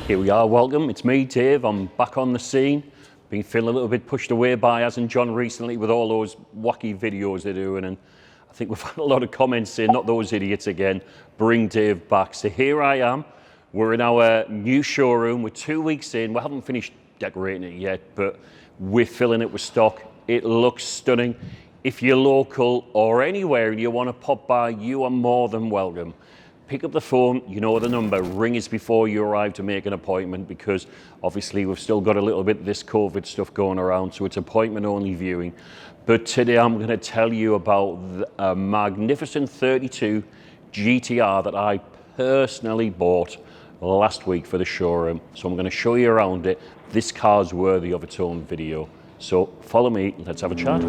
Here we are, welcome. It's me, Dave. I'm back on the scene. Been feeling a little bit pushed away by Az and John recently with all those wacky videos they're doing, and I think we've had a lot of comments saying, not those idiots again, bring Dave back. So here I am. We're in our new showroom. We're 2 weeks in. We haven't finished decorating it yet, but we're filling it with stock. It looks stunning. If you're local or anywhere and you want to pop by, you are more than welcome. Pick up the phone, you know the number, ring us before you arrive to make an appointment, because obviously we've still got a little bit of this COVID stuff going around, so it's appointment only viewing. But today I'm going to tell you about a magnificent 32 GTR that I personally bought last week for the showroom. So I'm going to show you around it. This car's worthy of its own video. So follow me, let's have a chat.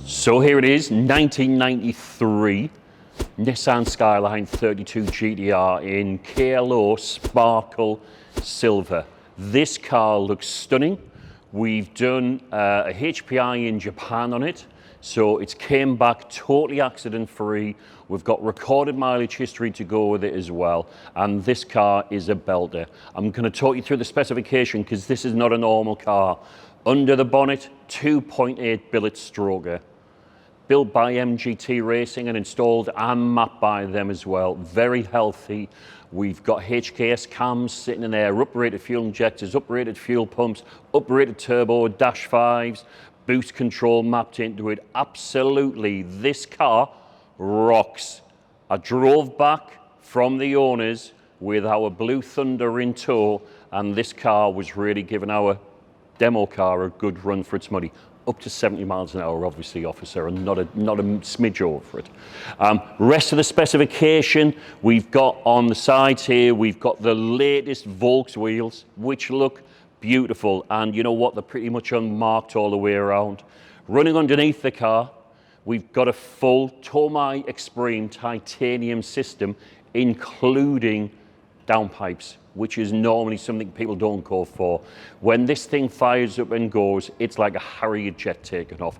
So here it is, 1993 Nissan Skyline 32 GTR in KLO Sparkle Silver. This car looks stunning. We've done a HPI in Japan on it, so it's came back totally accident free. We've got recorded mileage history to go with it as well, and this car is a belter. I'm going to talk you through the specification because this is not a normal car. Under the bonnet, 2.8 billet stroker. Built by MGT Racing and installed and mapped by them as well. Very healthy. We've got HKS cams sitting in there, uprated fuel injectors, uprated fuel pumps, uprated turbo, dash 5s, boost control mapped into it. Absolutely, this car rocks. I drove back from the owners with our Blue Thunder in tow, and this car was really giving our demo car a good run for its money. Up to 70 miles an hour, obviously, officer, and not a smidge over it. Rest of the specification, we've got on the sides here, we've got the latest Volks wheels, which look beautiful, and you know what, they're pretty much unmarked all the way around. Running underneath the car, we've got a full Tomei Extreme titanium system, including downpipes, which is normally something people don't go for. When this thing fires up and goes, it's like a Harrier jet taking off.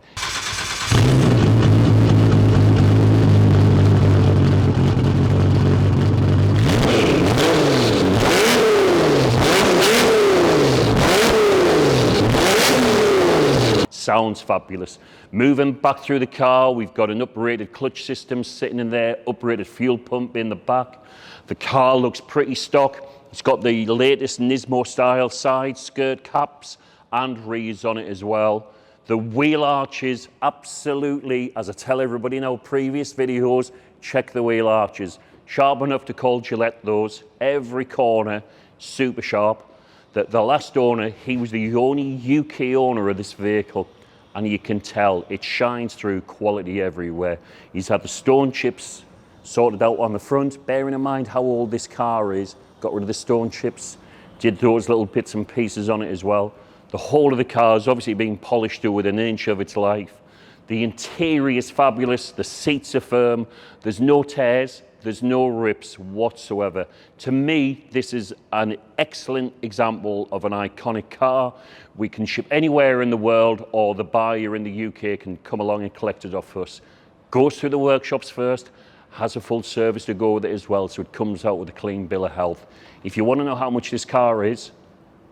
Sounds fabulous. Moving back through the car, we've got an uprated clutch system sitting in there, uprated fuel pump in the back. The car looks pretty stock. It's got the latest Nismo style side skirt caps and rears on it as well. The wheel arches, absolutely, as I tell everybody in our previous videos, check the wheel arches. Sharp enough to call Gillette those. Every corner, super sharp. The last owner, he was the only UK owner of this vehicle, and you can tell it shines through, quality everywhere. He's had the stone chips sorted out on the front, bearing in mind how old this car is. Got rid of the stone chips, did those little bits and pieces on it as well. The whole of the car is obviously being polished to within an inch of its life. The interior is fabulous, the seats are firm, there's no tears, there's no rips whatsoever. To me, this is an excellent example of an iconic car. We can ship anywhere in the world, or the buyer in the UK can come along and collect it off us. Goes through the workshops first, has a full service to go with it as well, so it comes out with a clean bill of health. If you want to know how much this car is,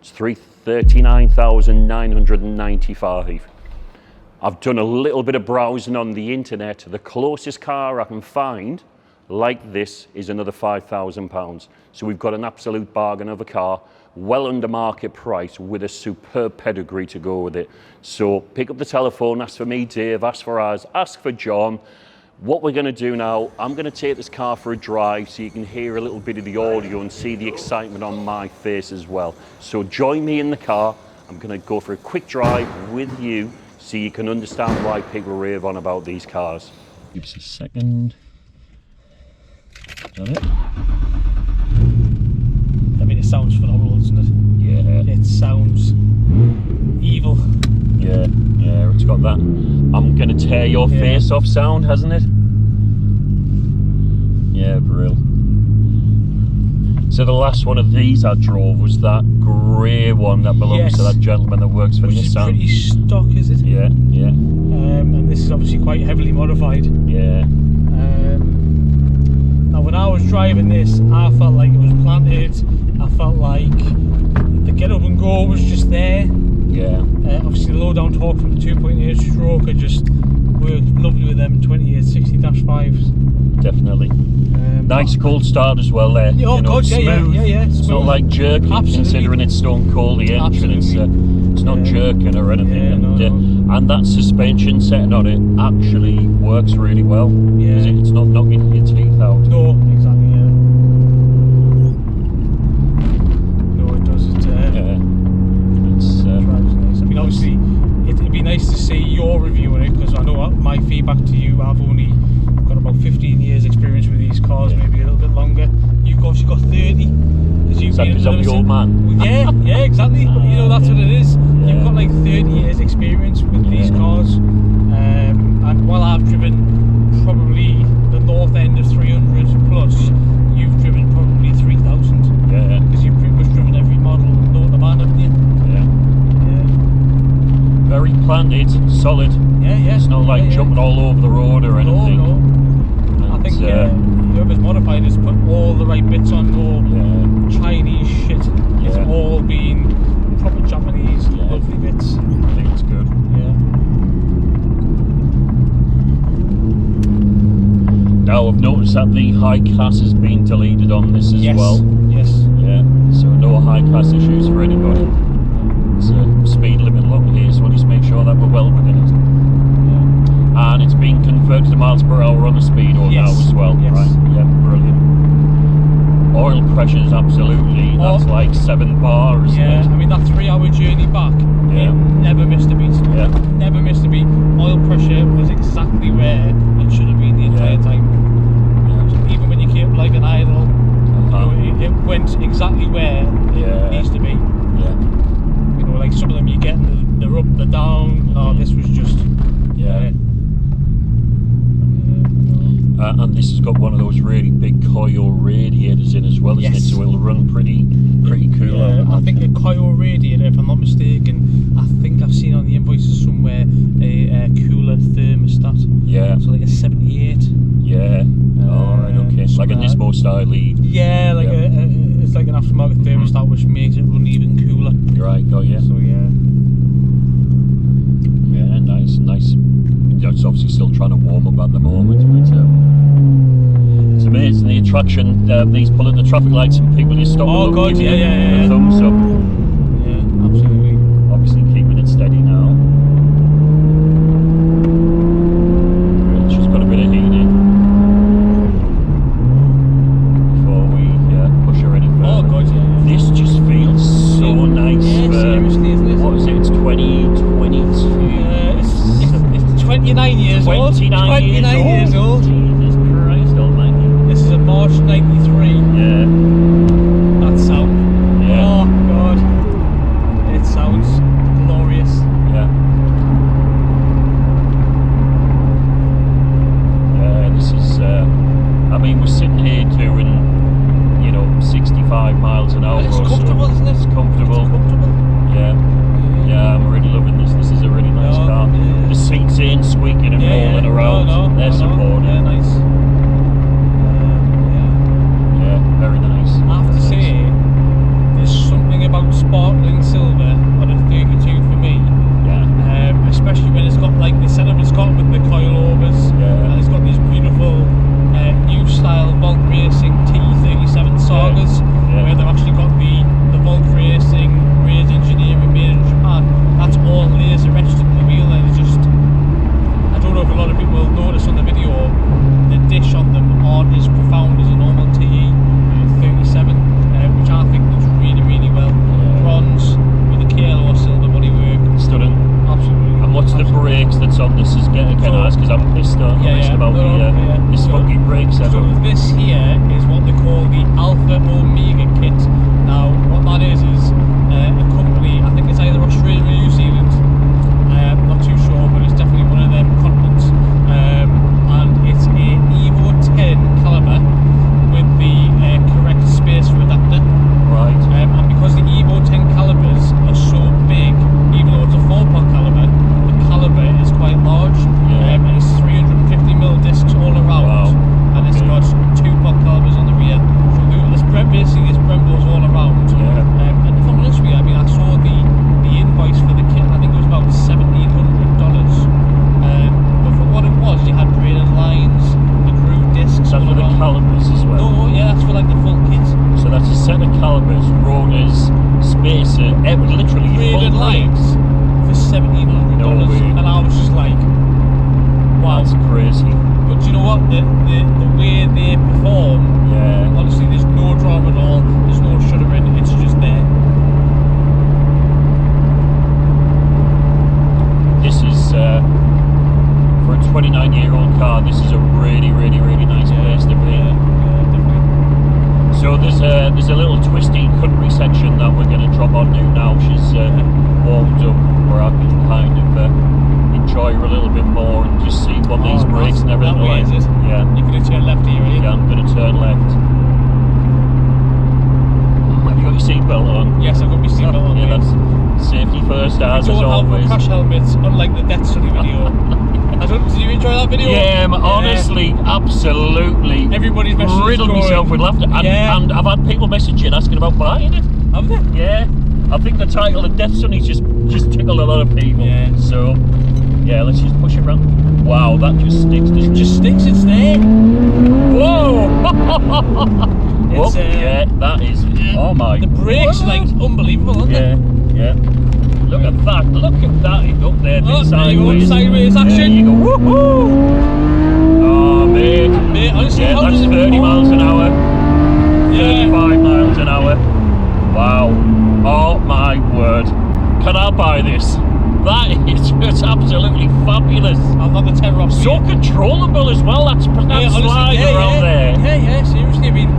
it's $39,995. I've done a little bit of browsing on the internet. The closest car I can find like this is another £5,000. So we've got an absolute bargain of a car, well under market price, with a superb pedigree to go with it. So pick up the telephone, ask for me, Dave, ask for Az, ask for John. What we're going to do now, I'm going to take this car for a drive so you can hear a little bit of the audio and see the excitement on my face as well. So join me in the car. I'm going to go for a quick drive with you so you can understand why people rave on about these cars. Give us a second. Is that it? I mean, it sounds phenomenal, doesn't it? Yeah. It sounds evil. Yeah, it's got that I'm gonna tear your face off sound, hasn't it? Yeah, brilliant. So the last one of these I drove was that grey one that belongs to Yes. that gentleman that works for Which is Nissan. pretty stock, is it? Yeah, yeah, And this is obviously quite heavily modified. yeah. Now when I was driving this, I felt like it was planted. I felt like the get up and go was just there. Yeah, Obviously the low down torque from the 2.8 stroke had just worked lovely with them 2860-5s. definitely. Nice cold start as well there. Oh, you know, God, yeah, smooth. yeah. It's not Smooth. like jerking, Absolutely. considering it's stone cold the engine. It's not jerking or anything. Yeah, no. And that suspension setting on it actually works really well. Yeah. Because it's not knocking your teeth out. No, exactly, yeah. No, it does. It It's drives nice. I mean, obviously, it'd be nice to see your review on it, because I know my feedback to you, I've only got about 15 years experience with these cars, maybe a little bit longer. You've obviously got 30. Is that because I'm the old man? Well, yeah, exactly. But you know, that's what it is. Yeah. You've got like 30 years experience with these cars. And while I've driven probably the north end of 300 plus, you've driven probably 3,000. Yeah. Because you've pretty much driven every model known to man, haven't you? Yeah. Very planted, solid. Yeah. It's not like jumping all over the road or anything. No. I think whoever's modified has put all the right bits on, no Chinese shit. It's all been proper Japanese, lovely bits. I think it's good. Yeah. Now I've noticed that the high class has been deleted on this as well. Yes. Yeah, so no high class issues for anybody. It's a speed limit along here, so we'll just make sure that we're well within it. Yeah. And it's been converted to miles per hour on the speedo now as well. Yes. Right? Yeah, brilliant. Oil pressure is absolutely, that's like 7 bar, isn't Yeah, it? I mean that 3-hour journey back, it never missed a beat. Yeah. Never missed a beat. Oil pressure was exactly where it should have been the entire time. Yeah. Even when you kept like an idle, you know, it went exactly where it needs to be. Yeah. You know, like some of them you get they're up, they're down. No, this was just and this has got one of those really big coil radiators in as well, isn't it? So it'll run pretty cool. Yeah, I think a coil radiator, if I'm not mistaken. I think I've seen on the invoices somewhere a cooler thermostat. Yeah. So like a 78. Yeah. Alright, okay. Like a Nismo style lead. Yeah, like it's like an aftermarket thermostat which makes it run even cooler. Right, got you. So yeah. Yeah, nice. It's obviously still trying to warm up at the moment, but it's amazing the attraction. These pulling the traffic lights and people just stop. Oh God, yeah. A thumbs up. Yeah, absolutely. Obviously keeping it steady now. It's just got a bit of heat in before we push her any further. Oh God, yeah. This just feels so nice. Yeah, seriously, isn't it? What is it? It's 2022. It's 29 years old. 29 years old. Jesus Christ almighty. This is a March 93. Yeah. That sound. Yeah. Oh God. It sounds glorious. Yeah. Yeah, this is, I mean, we're sitting here doing, 65 miles an hour. And it's comfortable, isn't it? It's comfortable. It's comfortable. Yeah, I'm really loving this. This is a really nice car. Yeah. The seats ain't squeaking and rolling around. They're supportive. Yeah, nice. Yeah, very nice. I have to say, there's something about sparkling silver on a 32 for me. Yeah. Especially when it's got like the setup it's got with the coilovers, and it's got these beautiful new style Volk Racing T37 Sagas, where they've actually got the Volk Racing raised engineering made in Japan. That's all laser etched into the wheel, and it's just, I don't know if a lot of people will notice on the video, the calipers as well. No, yeah, that's for like the full kit. So that's a set of calipers, rotors, spacer, literally Rated full lights for $1,700, No way. and I was just like, wow. That's crazy. But do you know what? The way they perform, Yeah. honestly, there's no drama at all. There's no shuddering. It's just there. This is for a 29-year-old car. This is a really, really, really nice place to be. Yeah, definitely. So there's a little twisty country section that we're going to drop onto now. She's warmed up where I can kind of enjoy her a little bit more and just see what these brakes and everything that way, are like. is it? Yeah. You're going to turn left here, are you? Yeah, I'm going to turn left. Have you got your seatbelt on? Yes, I've got my seatbelt on. Yeah, mate. that's safety first, as We don't have always. crash helmets, unlike the Death Sunny video. Did you enjoy that video? Yeah, honestly, absolutely. Everybody's messaging riddled going, myself with laughter. And, yeah. and I've had people messaging asking about buying it. Have they? Yeah, I think the title of Death Sunny just tickled a lot of people. Yeah. So, yeah, let's just push it around. Wow, that just sticks, doesn't it? Just sticks, it's there. Whoa! It's, yeah, that is. Oh my. The brakes are like unbelievable, aren't Yeah, yeah. Look at that. Look at that. It's up there. Oh, bit there you go, sideways. sideways action. There you go. Woohoo! Oh, mate. Mate, honestly, Yeah, how that's does it 30 miles an hour. Yeah. 35 miles an hour. Wow. Oh my word. Can I buy this? That is just absolutely fabulous. I'm not the terror off. So controllable as well. That honestly, slider out there. Yeah, seriously. I mean,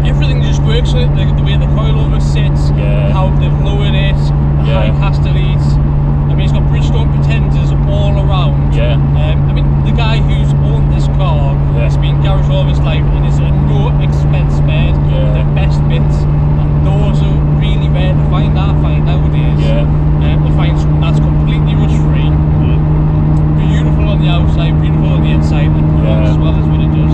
everything just works on it. The way the coilover sits, Yeah. how they've lowered it, the Yeah. high castellites. I mean, it's got Bridgestone pretenders all around. Yeah. I mean, the guy who's owned this car Yeah. has been garage all his life and is a no expense spared. Yeah. The best bits, and those are really rare to find nowadays. Yeah. To find something that's completely rust free, beautiful on the outside, beautiful on the inside, and performs Yeah. as well as what it does.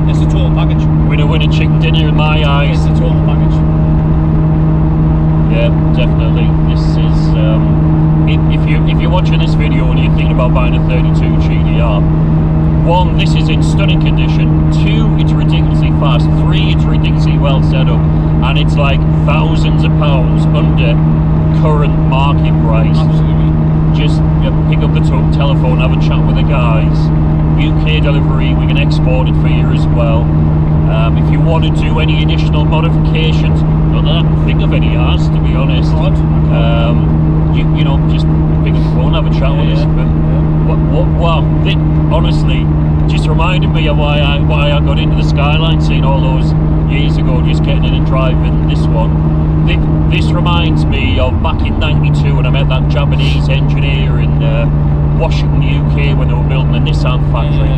It's the total package. Winner chicken dinner in my eyes. It's the total package. Yeah, definitely. This is if you're watching this video and you're thinking about buying a 32 GTR, one, this is in stunning condition. Two, it's ridiculously fast. Three, it's ridiculously well set up, and it's like thousands of pounds under current market price. Absolutely. Just pick up the telephone, have a chat with the guys. UK delivery, we can export it for you as well. If you want to do any additional modifications, not that I can think of any ours, to be honest. You know, just pick up the phone, have a chat with us. But honestly, just reminded me of why I got into the Skyline scene all those years ago, just getting in and driving this one. This reminds me of back in '92 when I met that Japanese engineer in Washington, UK, when they were building a Nissan factory.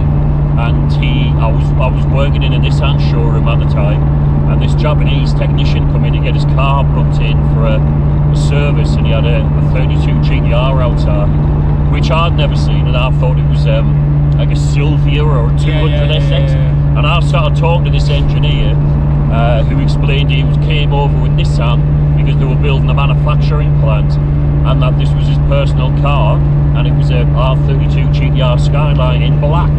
And I was working in a Nissan showroom at the time, and this Japanese technician come in to get his car booked in for a service, and he had a 32 GTR outside, which I'd never seen, and I thought it was like a Sylvia or a 200 SX. And I started talking to this engineer who explained he came over with Nissan because they were building a manufacturing plant, and that this was his personal car, and it was a R32 GTR Skyline in black.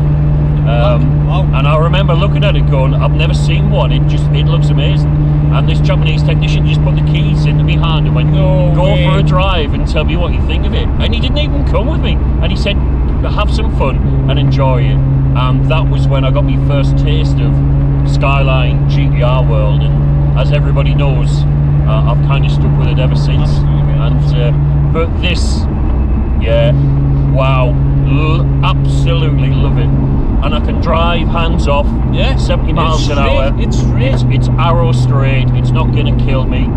And I remember looking at it going, I've never seen one, it looks amazing. And this Japanese technician just put the keys into my hand and went, go for a drive and tell me what you think of it. And he didn't even come with me, and he said, have some fun and enjoy it. And that was when I got my first taste of Skyline GTR world, and as everybody knows, I've kind of stuck with it ever since. And but this, yeah, wow, absolutely love it. And I can drive hands off, 70 miles an hour. It's straight. It's arrow straight. It's not going to kill me.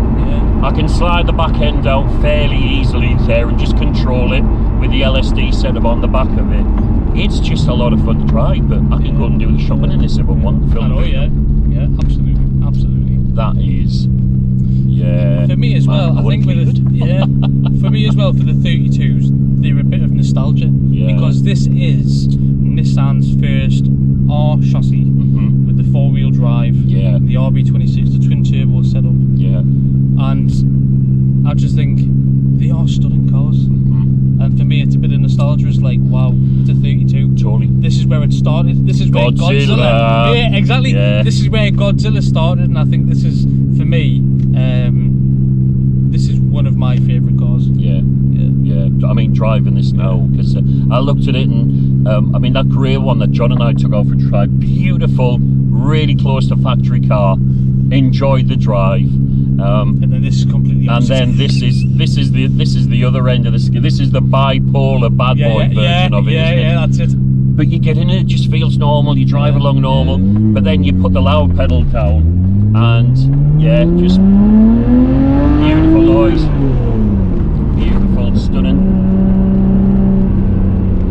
I can slide the back end out fairly easily there and just control it with the LSD setup on the back of it. It's just a lot of fun to drive, but I can go and do the shopping in this if I want. Absolutely. That is, yeah. For me as well, I think for me as well, for the 32s, they're a bit of nostalgia, because this is Nissan's first R chassis with the 4-wheel drive, the RB26, the twin turbo setup, and I just think they are stunning cars. And for me, it's a bit of nostalgia. It's like, wow, it's a 32. Totally. This is where it started. This is where Godzilla. Yeah, exactly. Yeah. This is where Godzilla started, and I think this is, for me, this is one of my favourite cars. Yeah. I mean, driving this now, because I looked at it and I mean, that grey one that John and I took out for a drive, beautiful, really close to factory car. Enjoyed the drive. And then this is completely opposite. And then this is the other end of the scale. This is the bipolar bad boy version of it. Yeah, that's it. But you get in it just feels normal. You drive along normal, but then you put the loud pedal down, and just beautiful noise, beautiful, stunning.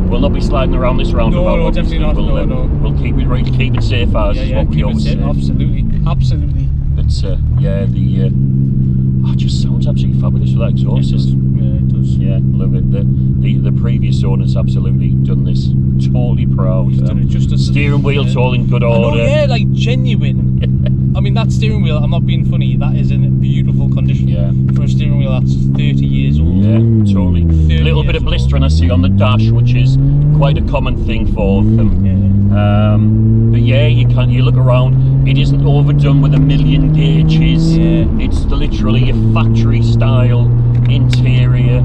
We'll not be sliding around this roundabout. No, definitely not. We'll keep it right, keep it safe as is what we always say. Absolutely. But it just sounds absolutely fabulous with that exhaust system. Yeah, it does. Yeah, love it. The previous owner's absolutely done this. Totally proud. He's done it justice. Steering wheel's all in good order. Oh yeah, like genuine. I mean, that steering wheel, I'm not being funny, that is in beautiful condition. Yeah. For a steering wheel that's 30 years old. Yeah, totally. A little bit of blistering I see on the dash, which is quite a common thing for them. Yeah. But yeah, you look around, it isn't overdone with a million gauges. Yeah. It's literally a factory style interior,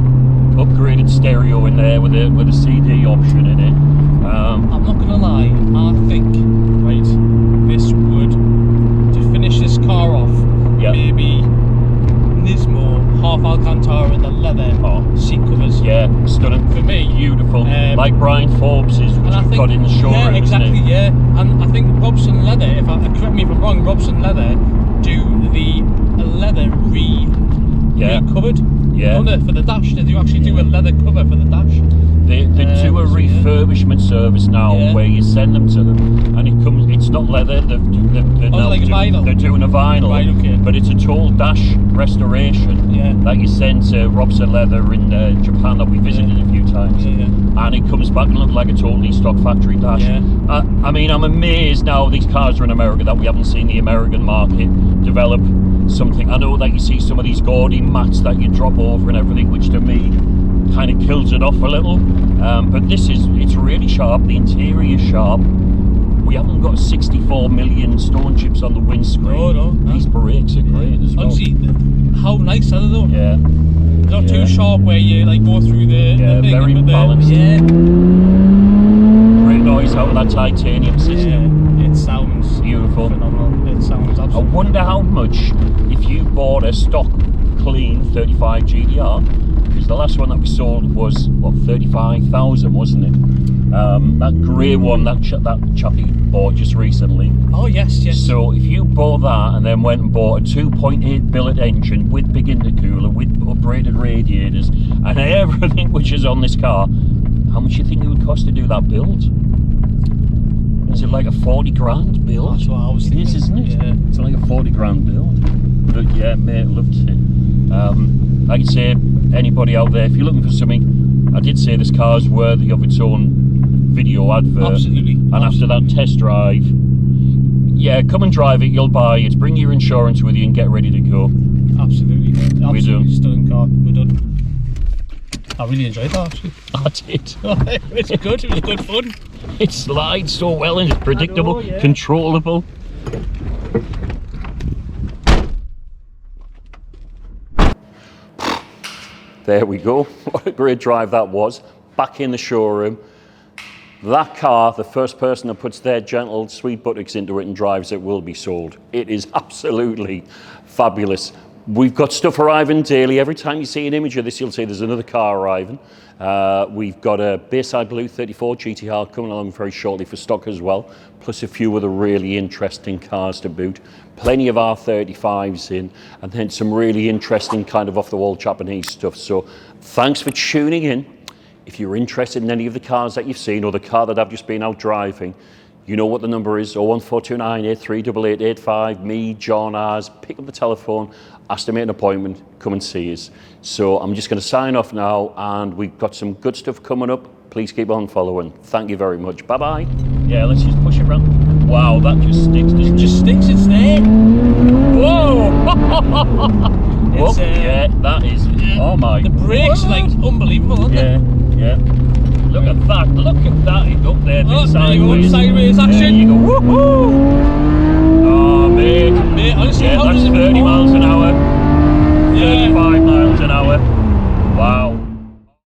upgraded stereo in there with a CD option in it. I'm not gonna lie, I think, right, this would, to finish this car off, maybe Nismo, half Alcantara, the leather seat covers. Yeah, stunning. For me, beautiful. Like Brian Forbes's, which you've got in the showroom. Yeah, exactly. Yeah, and I think Robson Leather, correct me if I'm wrong, Robson Leather do the leather recovered. Yeah. For the dash, they do actually do a leather cover for the dash. They do a refurbishment service now where you send them to them, and it's not leather. They're vinyl. They're doing a vinyl, right, okay. But it's a total dash restoration that you send to Robson Leather in Japan that we visited a few times, and it comes back and looks like a totally stock factory dash. Yeah. I mean, I'm amazed now these cars are in America that we haven't seen the American market develop something. I know that you see some of these gaudy mats that you drop over and everything, which to me kind of kills it off a little, but it's really sharp. The interior is sharp. We haven't got 64 million stone chips on the windscreen. No. These brakes are great as well. Honestly, how nice are they though? Yeah. They're not too sharp where you like go through the thing. Very balanced. Great noise out of that titanium system. Yeah, it sounds beautiful. Phenomenal. It sounds absolutely. I wonder how much if you bought a stock clean 35 GTR. Because the last one that we sold was, what, 35,000, wasn't it? That grey one that chappie bought just recently. Oh, yes. So if you bought that and then went and bought a 2.8 billet engine with big intercooler, with upgraded radiators, and everything which is on this car, how much do you think it would cost to do that build? Is it like a 40 grand build? That's what I was thinking. It is, isn't it? Yeah. It's like a 40 grand build. But yeah, mate, loved it. Like I say, anybody out there, if you're looking for something, I did say this car's worthy of its own video advert. Absolutely. And after that test drive, come and drive it, you'll buy it, bring your insurance with you and get ready to go. Absolutely. We're done. Stunning car. We're done. I really enjoyed that actually. I did. It's good, it was good fun. It slides so well and it's predictable, controllable. There we go. What a great drive that was. Back in the showroom. That car, the first person that puts their gentle, sweet buttocks into it and drives it will be sold. It is absolutely fabulous. We've got stuff arriving daily. Every time you see an image of this, you'll see there's another car arriving. We've got a Bayside Blue 34 GTR coming along very shortly for stock as well, plus a few other really interesting cars to boot. Plenty of R35s in, and then some really interesting kind of off-the-wall Japanese stuff. So thanks for tuning in. If you're interested in any of the cars that you've seen or the car that I've just been out driving, you know what the number is, 01429 838885. Me, John, ours. Pick up the telephone, ask to make an appointment, come and see us. So I'm just going to sign off now, and we've got some good stuff coming up. Please keep on following. Thank you very much. Bye-bye. Yeah, let's just push it around. Wow, that just sticks, doesn't it? Just sticks, it's there. Whoa! It's, yeah, that is. Oh my. The brakes are like unbelievable, aren't Yeah, yeah. Look at that. Look at that. It's up there. Oh, there you go, sideways. sideways action. There you go. Woohoo! Oh, mate. Mate, honestly, Yeah, how that's does it 30 miles